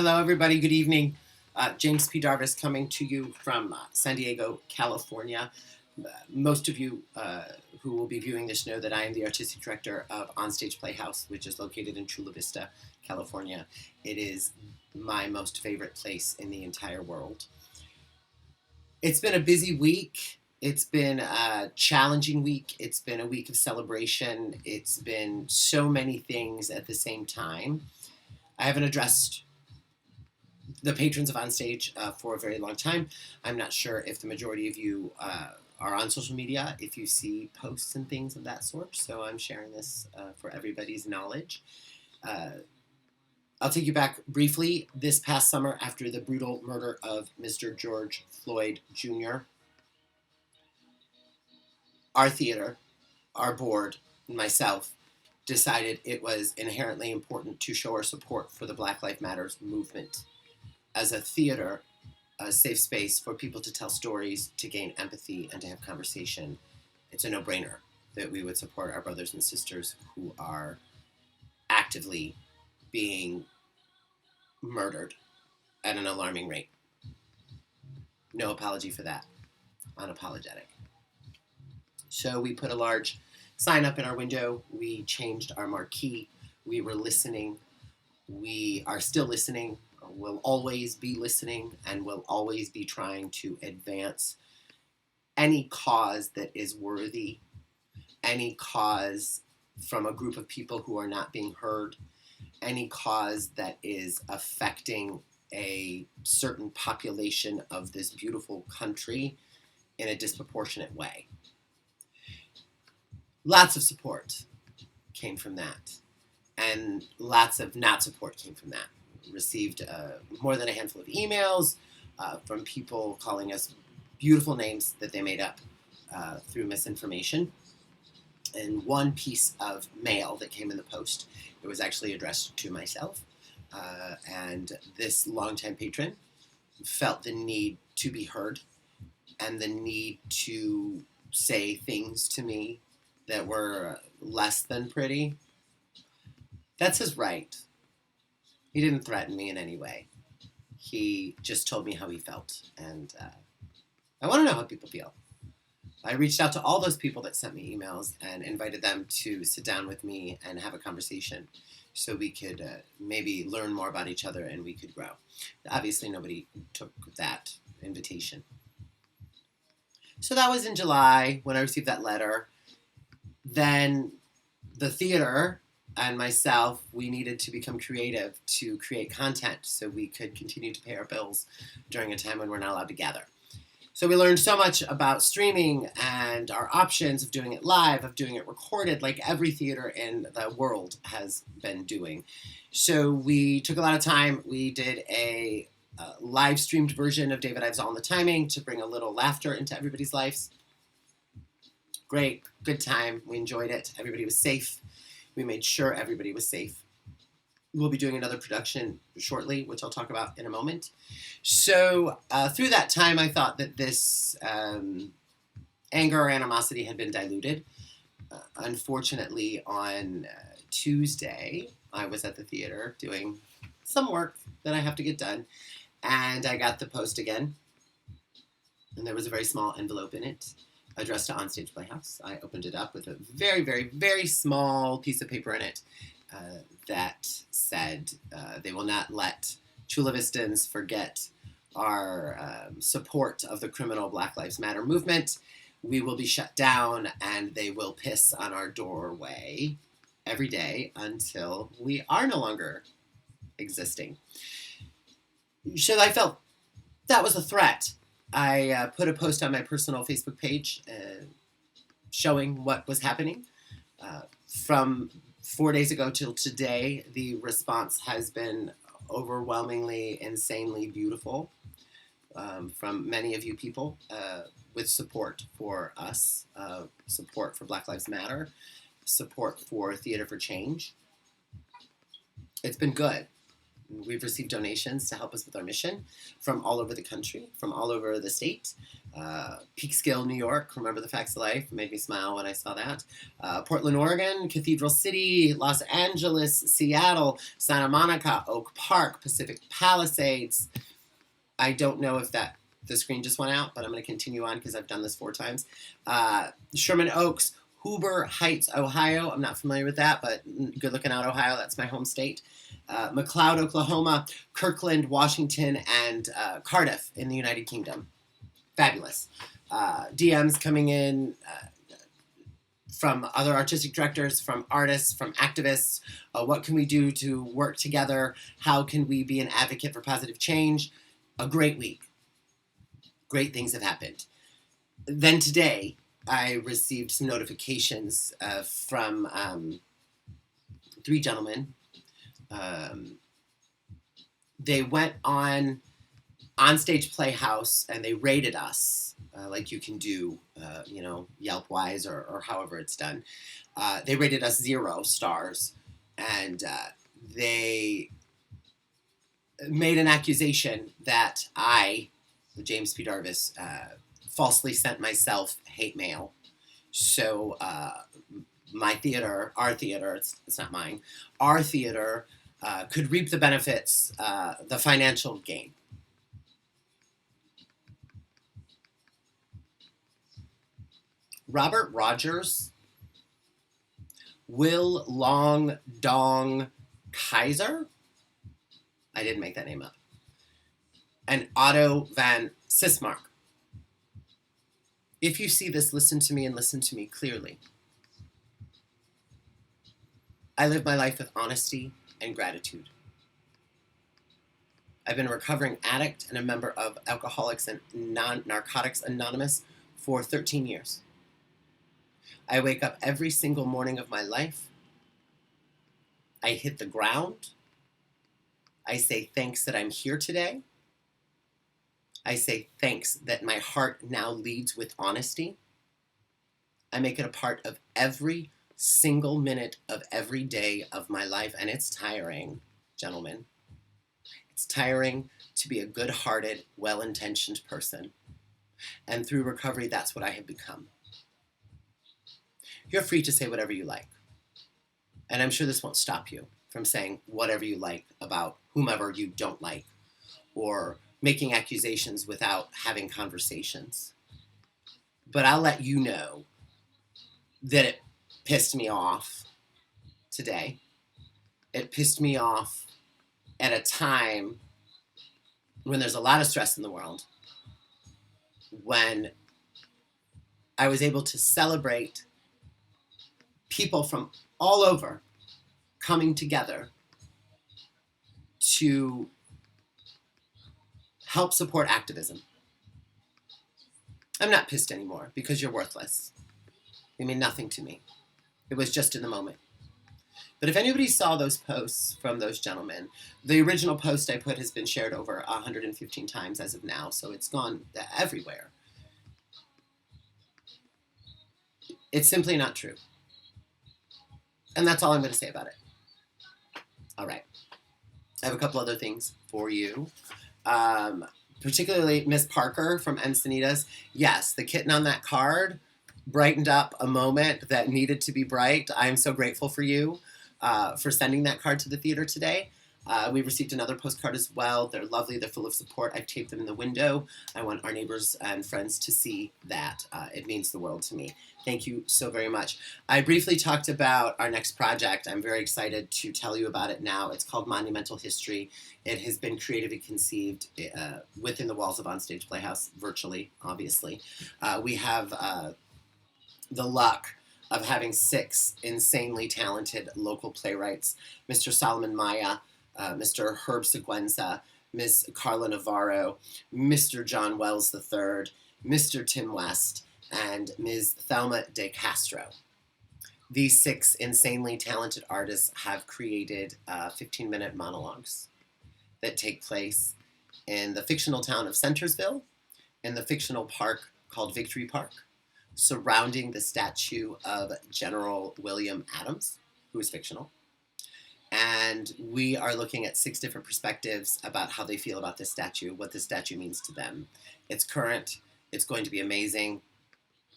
Hello, everybody. Good evening. James P. Darvis coming to you from San Diego, California. Most of you who will be viewing this know that I am the artistic director of OnStage Playhouse, which is located in Chula Vista, California. It is my most favorite place in the entire world. It's been a busy week. It's been a challenging week. It's been a week of celebration. It's been so many things at the same time. I haven't addressed the patrons of OnStage for a very long time. I'm not sure if the majority of you are on social media, if you see posts and things of that sort, so I'm sharing this for everybody's knowledge. I'll take you back briefly. This past summer, after the brutal murder of Mr. George Floyd Jr., our theater, our board, and myself decided it was inherently important to show our support for the Black Lives Matter movement. As a theater, a safe space for people to tell stories, to gain empathy, and to have conversation, it's a no-brainer that we would support our brothers and sisters who are actively being murdered at an alarming rate. No apology for that. Unapologetic. So we put a large sign up in our window. We changed our marquee. We were listening. We are still listening. We'll always be listening, and we'll always be trying to advance any cause that is worthy, any cause from a group of people who are not being heard, any cause that is affecting a certain population of this beautiful country in a disproportionate way. Lots of support came from that, and lots of not support came from that. Received more than a handful of emails from people calling us beautiful names that they made up through misinformation. And one piece of mail that came in the post, it was actually addressed to myself. And this longtime patron felt the need to be heard and the need to say things to me that were less than pretty. That's his right. He didn't threaten me in any way. He just told me how he felt. And I want to know how people feel. I reached out to all those people that sent me emails and invited them to sit down with me and have a conversation so we could maybe learn more about each other and we could grow. Obviously, nobody took that invitation. So that was in July when I received that letter. Then the theater and myself, we needed to become creative to create content so we could continue to pay our bills during a time when we're not allowed to gather. So we learned so much about streaming and our options of doing it live, of doing it recorded, like every theater in the world has been doing. So we took a lot of time. We did a live streamed version of David Ives All in the Timing to bring a little laughter into everybody's lives. Great, good time. We enjoyed it. Everybody was safe. We made sure everybody was safe. We'll be doing another production shortly, which I'll talk about in a moment. So through that time, I thought that this anger or animosity had been diluted. Unfortunately, on Tuesday, I was at the theater doing some work that I have to get done, and I got the post again, and there was a very small envelope in it addressed to OnStage Playhouse. I opened it up with a very, very, very small piece of paper in it that said they will not let Chula Vistans forget our support of the criminal Black Lives Matter movement. We will be shut down and they will piss on our doorway every day until we are no longer existing. So I felt that was a threat. I put a post on my personal Facebook page showing what was happening. From 4 days ago till today, the response has been overwhelmingly, insanely beautiful from many of you people with support for us, support for Black Lives Matter, support for Theater for Change. It's been good. We've received donations to help us with our mission from all over the country, from all over the state. Peekskill, New York, Remember the Facts of Life, made me smile when I saw that. Portland, Oregon, Cathedral City, Los Angeles, Seattle, Santa Monica, Oak Park, Pacific Palisades. I don't know if the screen just went out, but I'm going to continue on because I've done this 4 times. Sherman Oaks, Hoover Heights, Ohio. I'm not familiar with that, but good looking out, Ohio. That's my home state. McLeod, Oklahoma, Kirkland, Washington, and Cardiff in the United Kingdom. Fabulous. DMs coming in from other artistic directors, from artists, from activists. What can we do to work together? How can we be an advocate for positive change? A great week. Great things have happened. Then today, I received some notifications from 3 gentlemen. They went on OnStage Playhouse and they rated us, like you can do, Yelp-wise or however it's done. They rated us 0 stars, and they made an accusation that I, James P. Darvis, falsely sent myself hate mail. So my theater, our theater, it's not mine, our theater could reap the benefits, the financial gain. Robert Rogers, Will Long Dong Kaiser, I didn't make that name up, and Otto van Sismark. If you see this, listen to me and listen to me clearly. I live my life with honesty and gratitude. I've been a recovering addict and a member of Alcoholics and Narcotics Anonymous for 13 years. I wake up every single morning of my life. I hit the ground. I say thanks that I'm here today. I say thanks that my heart now leads with honesty. I make it a part of every single minute of every day of my life, and it's tiring, gentlemen. It's tiring to be a good-hearted, well-intentioned person. And through recovery, that's what I have become. You're free to say whatever you like. And I'm sure this won't stop you from saying whatever you like about whomever you don't like, or making accusations without having conversations. But I'll let you know that it pissed me off today. It pissed me off at a time when there's a lot of stress in the world, when I was able to celebrate people from all over coming together to help support activism. I'm not pissed anymore because you're worthless. You mean nothing to me. It was just in the moment. But if anybody saw those posts from those gentlemen, the original post I put has been shared over 115 times as of now, so it's gone everywhere. It's simply not true. And that's all I'm going to say about it. All right. I have a couple other things for you. Particularly Miss Parker from Encinitas. Yes, the kitten on that card brightened up a moment that needed to be bright. I'm so grateful for you for sending that card to the theater today. We received another postcard as well. They're lovely. They're full of support. I've taped them in the window. I want our neighbors and friends to see that. It means the world to me. Thank you so very much. I briefly talked about our next project. I'm very excited to tell you about it now. It's called Monumental History. It has been creatively conceived within the walls of OnStage Playhouse, virtually, obviously. We have the luck of having 6 insanely talented local playwrights, Mr. Solomon Maya, Mr. Herb Seguenza, Miss Carla Navarro, Mr. John Wells III, Mr. Tim West, and Ms. Thelma de Castro. These 6 insanely talented artists have created 15-minute monologues that take place in the fictional town of Centersville, in the fictional park called Victory Park, surrounding the statue of General William Adams, who is fictional. And we are looking at 6 different perspectives about how they feel about this statue, what this statue means to them. It's current. It's going to be amazing.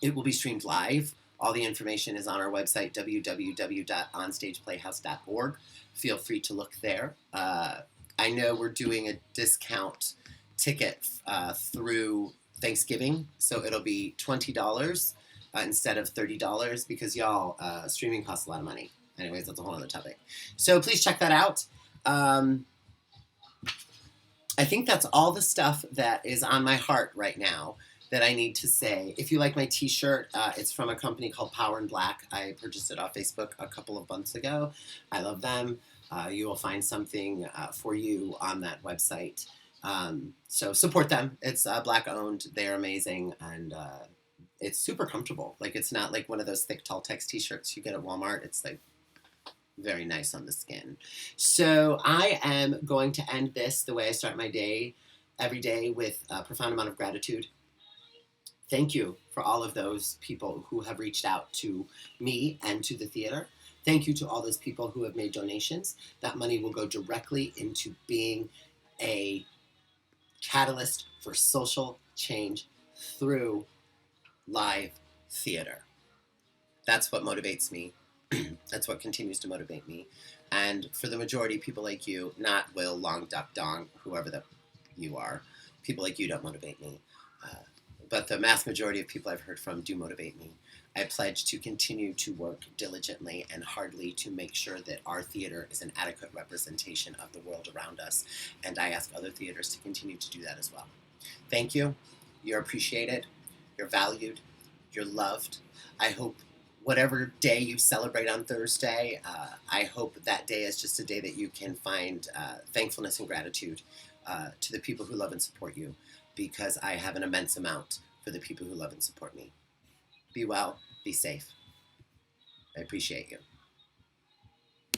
It will be streamed live. All the information is on our website, www.onstageplayhouse.org. Feel free to look there. I know we're doing a discount ticket through Thanksgiving, so it'll be $20 instead of $30 because y'all, streaming costs a lot of money. Anyways, that's a whole other topic. So please check that out. I think that's all the stuff that is on my heart right now that I need to say. If you like my t-shirt, it's from a company called Power in Black. I purchased it off Facebook a couple of months ago. I love them. You will find something for you on that website. So support them. It's Black owned. They're amazing. And it's super comfortable. Like, it's not like one of those thick, tall text t-shirts you get at Walmart. It's like very nice on the skin. So I am going to end this the way I start my day, every day, with a profound amount of gratitude. Thank you for all of those people who have reached out to me and to the theater. Thank you to all those people who have made donations. That money will go directly into being a catalyst for social change through live theater. That's what motivates me. That's what continues to motivate me. And for the majority of people like you, not Will, Long, Duck, Dong, whoever you are, people like you don't motivate me. But the mass majority of people I've heard from do motivate me. I pledge to continue to work diligently and hardly to make sure that our theater is an adequate representation of the world around us. And I ask other theaters to continue to do that as well. Thank you. You're appreciated. You're valued. You're loved. I hope whatever day you celebrate on Thursday, I hope that day is just a day that you can find thankfulness and gratitude to the people who love and support you, because I have an immense amount for the people who love and support me. Be well, be safe. I appreciate you.